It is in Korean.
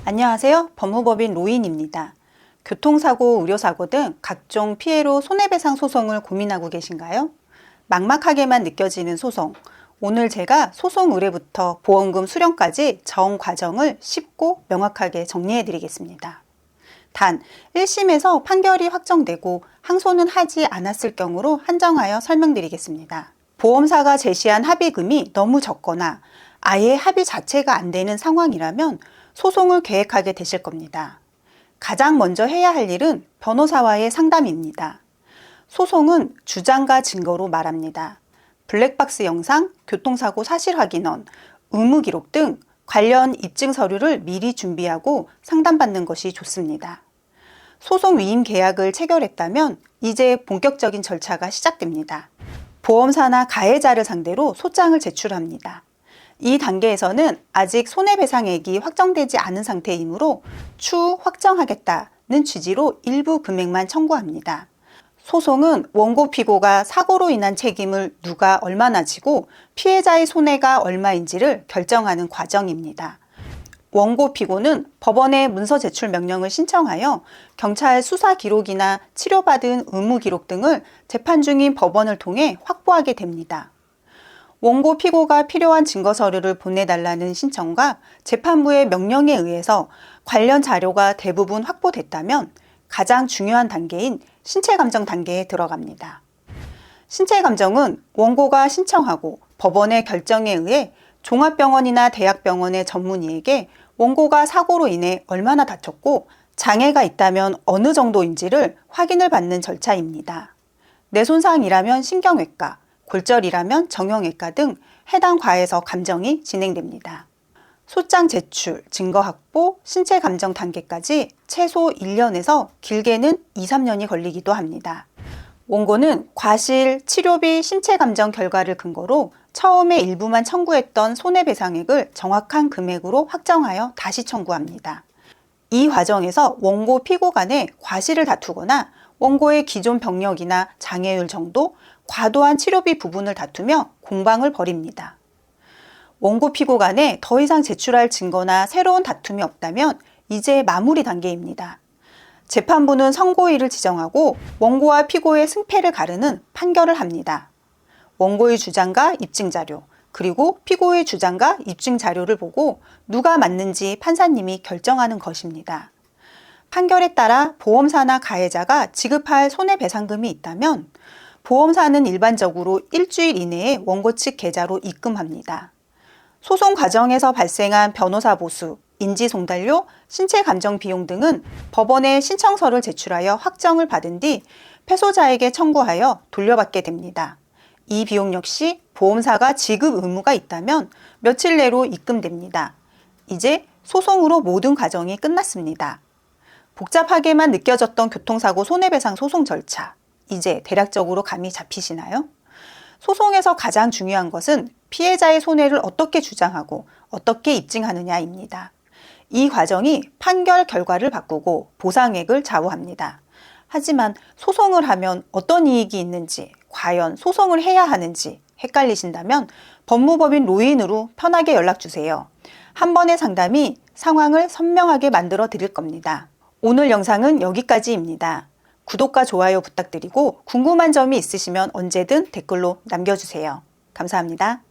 안녕하세요. 법무법인 로인입니다. 교통사고, 의료사고 등 각종 피해로 손해배상 소송을 고민하고 계신가요? 막막하게만 느껴지는 소송. 오늘 제가 소송 의뢰부터 보험금 수령까지 전 과정을 쉽고 명확하게 정리해 드리겠습니다. 단, 1심에서 판결이 확정되고 항소는 하지 않았을 경우로 한정하여 설명드리겠습니다. 보험사가 제시한 합의금이 너무 적거나 아예 합의 자체가 안 되는 상황이라면 소송을 계획하게 되실 겁니다. 가장 먼저 해야 할 일은 변호사와의 상담입니다. 소송은 주장과 증거로 말합니다. 블랙박스 영상, 교통사고 사실 확인원, 의무기록 등 관련 입증 서류를 미리 준비하고 상담받는 것이 좋습니다. 소송 위임 계약을 체결했다면 이제 본격적인 절차가 시작됩니다. 보험사나 가해자를 상대로 소장을 제출합니다. 이 단계에서는 아직 손해배상액이 확정되지 않은 상태이므로 추후 확정하겠다는 취지로 일부 금액만 청구합니다. 소송은 원고 피고가 사고로 인한 책임을 누가 얼마나 지고 피해자의 손해가 얼마인지를 결정하는 과정입니다. 원고 피고는 법원에 문서 제출 명령을 신청하여 경찰 수사 기록이나 치료받은 의무 기록 등을 재판 중인 법원을 통해 확보하게 됩니다. 원고 피고가 필요한 증거 서류를 보내달라는 신청과 재판부의 명령에 의해서 관련 자료가 대부분 확보됐다면 가장 중요한 단계인 신체감정 단계에 들어갑니다. 신체감정은 원고가 신청하고 법원의 결정에 의해 종합병원이나 대학병원의 전문의에게 원고가 사고로 인해 얼마나 다쳤고 장애가 있다면 어느 정도인지를 확인을 받는 절차입니다. 뇌손상이라면 신경외과, 골절이라면 정형외과 등 해당 과에서 감정이 진행됩니다. 소장 제출, 증거 확보, 신체 감정 단계까지 최소 1년에서 길게는 2, 3년이 걸리기도 합니다. 원고는 과실, 치료비, 신체 감정 결과를 근거로 처음에 일부만 청구했던 손해배상액을 정확한 금액으로 확정하여 다시 청구합니다. 이 과정에서 원고 피고 간에 과실을 다투거나 원고의 기존 병력이나 장애율 정도, 과도한 치료비 부분을 다투며 공방을 벌입니다. 원고 피고 간에 더 이상 제출할 증거나 새로운 다툼이 없다면 이제 마무리 단계입니다. 재판부는 선고일을 지정하고 원고와 피고의 승패를 가르는 판결을 합니다. 원고의 주장과 입증 자료, 그리고 피고의 주장과 입증 자료를 보고 누가 맞는지 판사님이 결정하는 것입니다. 판결에 따라 보험사나 가해자가 지급할 손해배상금이 있다면 보험사는 일반적으로 일주일 이내에 원고 측 계좌로 입금합니다. 소송 과정에서 발생한 변호사 보수, 인지송달료, 신체감정 비용 등은 법원에 신청서를 제출하여 확정을 받은 뒤 패소자에게 청구하여 돌려받게 됩니다. 이 비용 역시 보험사가 지급 의무가 있다면 며칠 내로 입금됩니다. 이제 소송으로 모든 과정이 끝났습니다. 복잡하게만 느껴졌던 교통사고 손해배상 소송 절차, 이제 대략적으로 감이 잡히시나요? 소송에서 가장 중요한 것은 피해자의 손해를 어떻게 주장하고 어떻게 입증하느냐입니다. 이 과정이 판결 결과를 바꾸고 보상액을 좌우합니다. 하지만 소송을 하면 어떤 이익이 있는지, 과연 소송을 해야 하는지 헷갈리신다면 법무법인 로인으로 편하게 연락주세요. 한 번의 상담이 상황을 선명하게 만들어 드릴 겁니다. 오늘 영상은 여기까지입니다. 구독과 좋아요 부탁드리고 궁금한 점이 있으시면 언제든 댓글로 남겨주세요. 감사합니다.